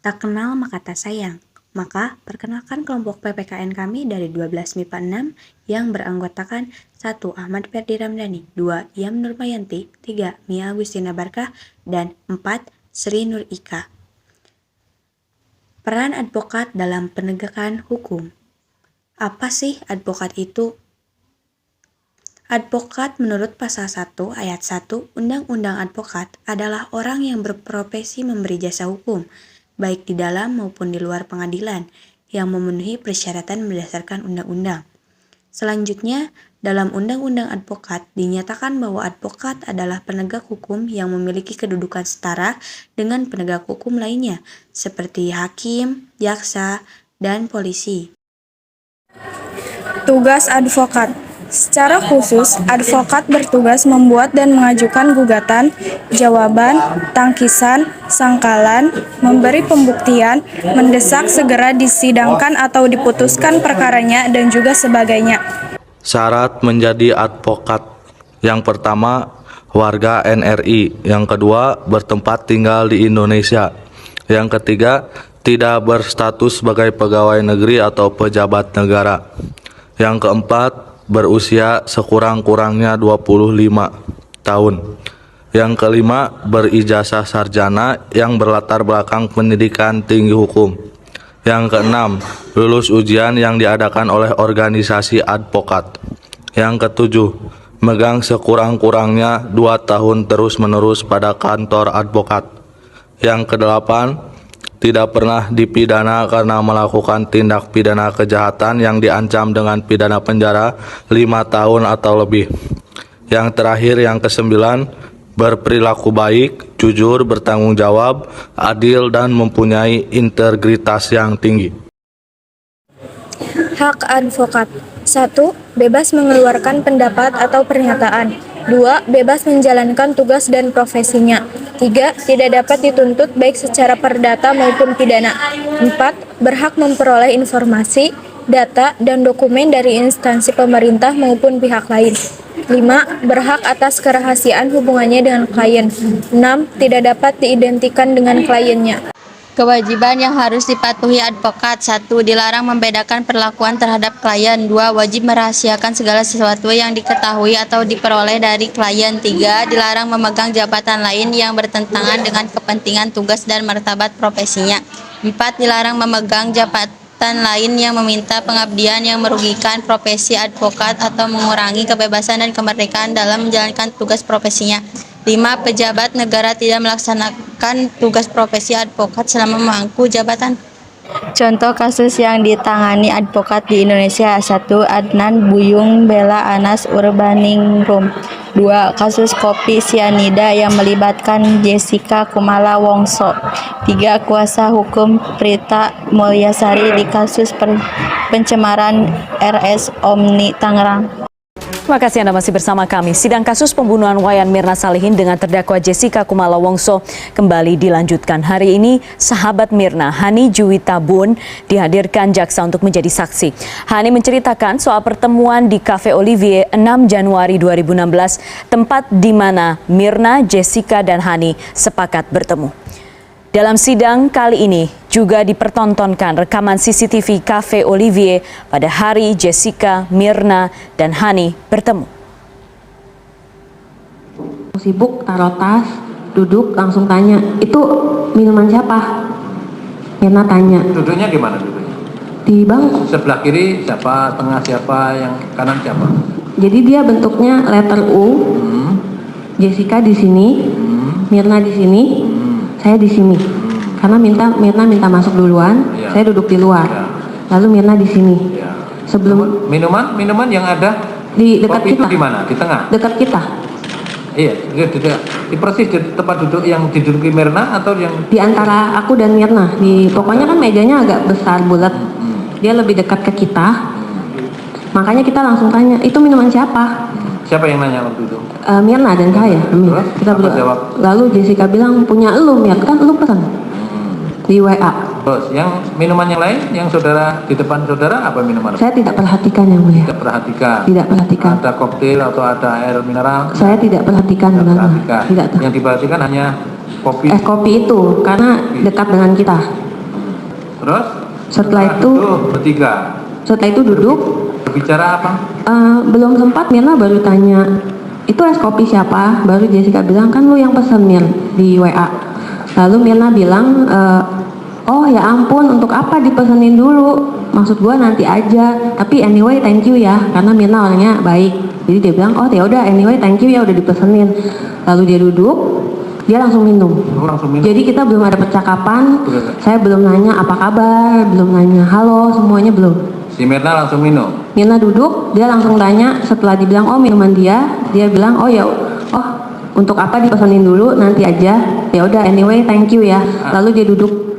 Tak kenal maka tak sayang. Maka, perkenalkan kelompok PPKN kami dari 12 MIPA 6 yang beranggotakan 1. Ahmad Ferdi Ramdhani, 2. Iam Nurmayanti, 3. Mia Agustina Barkah, dan 4. Sri Nur Ika. Peran advokat dalam penegakan hukum. Apa sih advokat itu? Advokat menurut pasal 1 ayat 1 Undang-Undang Advokat adalah orang yang berprofesi memberi jasa hukum, baik di dalam maupun di luar pengadilan, yang memenuhi persyaratan berdasarkan undang-undang. Selanjutnya, dalam Undang-Undang Advokat dinyatakan bahwa advokat adalah penegak hukum yang memiliki kedudukan setara dengan penegak hukum lainnya, seperti hakim, jaksa, dan polisi. Tugas advokat. Secara khusus, advokat bertugas membuat dan mengajukan gugatan, jawaban, tangkisan, sangkalan, memberi pembuktian, mendesak segera disidangkan atau diputuskan perkaranya, dan juga sebagainya. Syarat menjadi advokat. Yang pertama, warga NRI. Yang kedua, bertempat tinggal di Indonesia. Yang ketiga, tidak berstatus sebagai pegawai negeri atau pejabat negara. Yang keempat, berusia sekurang-kurangnya 25 tahun. Yang kelima, berijazah sarjana yang berlatar belakang pendidikan tinggi hukum. Yang keenam, lulus ujian yang diadakan oleh organisasi advokat. Yang ketujuh, megang sekurang-kurangnya 2 tahun terus-menerus pada kantor advokat. Yang kedelapan, tidak pernah dipidana karena melakukan tindak pidana kejahatan yang diancam dengan pidana penjara 5 tahun atau lebih. Yang terakhir, yang kesembilan, berperilaku baik, jujur, bertanggung jawab, adil, dan mempunyai integritas yang tinggi. Hak advokat. 1. Bebas mengeluarkan pendapat atau pernyataan. 2. Bebas menjalankan tugas dan profesinya. 3. Tidak dapat dituntut baik secara perdata maupun pidana. 4. Berhak memperoleh informasi, data, dan dokumen dari instansi pemerintah maupun pihak lain. 5. Berhak atas kerahasiaan hubungannya dengan klien. 6. Tidak dapat diidentikan dengan kliennya. Kewajiban yang harus dipatuhi advokat. 1. Dilarang membedakan perlakuan terhadap klien. 2. Wajib merahasiakan segala sesuatu yang diketahui atau diperoleh dari klien. 3. Dilarang memegang jabatan lain yang bertentangan dengan kepentingan tugas dan martabat profesinya. 4. Dilarang memegang jabatan lain yang meminta pengabdian yang merugikan profesi advokat atau mengurangi kebebasan dan kemerdekaan dalam menjalankan tugas profesinya. 5. Pejabat negara tidak melaksanakan tugas profesi advokat selama memangku jabatan. Contoh kasus yang ditangani advokat di Indonesia. 1. Adnan Buyung Bela Anas Urbaningrum. 2. Kasus kopi sianida yang melibatkan Jessica Kumala Wongso. 3. Kuasa hukum Prita Mulyasari di kasus pencemaran RS Omni Tangerang. Terima kasih Anda masih bersama kami. Sidang kasus pembunuhan Wayan Mirna Salihin dengan terdakwa Jessica Kumala Wongso kembali dilanjutkan. Hari ini sahabat Mirna, Hani Juwita Bun, dihadirkan jaksa untuk menjadi saksi. Hani menceritakan soal pertemuan di Cafe Olivier 6 Januari 2016, tempat di mana Mirna, Jessica, dan Hani sepakat bertemu. Dalam sidang kali ini juga dipertontonkan rekaman CCTV Cafe Olivier pada hari Jessica, Mirna, dan Hani bertemu. Sibuk, taruh tas, duduk, langsung tanya, itu minuman siapa? Mirna tanya. Duduknya di mana duduknya? Di bangku. Sebelah kiri siapa, tengah siapa, yang kanan siapa? Jadi dia bentuknya letter U, Jessica di sini, Mirna di sini, saya di sini. Karena Mirna minta masuk duluan, saya duduk di luar. Lalu Mirna di sini. Sebelum minuman yang ada di dekat kopi kita. itu di mana? Di tengah. Dekat kita. Iya, di persis di tempat duduk yang diduduki Mirna atau yang Di antara aku dan Mirna. Pokoknya kan mejanya agak besar bulat. Dia lebih dekat ke kita. Makanya kita langsung tanya, itu minuman siapa? siapa yang nanya waktu itu? Mirna dan saya. Kita apa jawab? Lalu Jessica bilang, punya lu Mir, kan lu pesan di WA. Terus yang minuman yang lain yang saudara di depan saudara apa minuman? Saya tidak perhatikan yang mulia. Tidak perhatikan. Tidak perhatikan. Ada koktail atau ada air mineral? Saya tidak perhatikan. Tidak benar. perhatikan. Tidak. Yang diperhatikan hanya kopi. Kopi itu karena dekat dengan kita. Terus? Setelah itu bertiga. Setelah itu duduk. Bicara apa? Belum sempat, Mirna baru tanya, itu es kopi siapa? Baru Jessica bilang, kan lu yang pesen Mir di WA. Lalu Mirna bilang, oh ya ampun, untuk apa dipesenin dulu? Maksud gua nanti aja. Tapi anyway thank you ya, karena Mirna orangnya baik. Jadi dia bilang, oh ya udah anyway thank you ya udah dipesenin. Lalu dia duduk, dia langsung minum. Jadi kita belum ada percakapan. Saya belum nanya apa kabar, belum nanya halo, semuanya belum. Si Mirna langsung minum. Mirna duduk, dia langsung tanya setelah dibilang oh minuman dia bilang oh ya, oh untuk apa dipesenin dulu nanti aja. Ya udah anyway thank you ya. Lalu dia duduk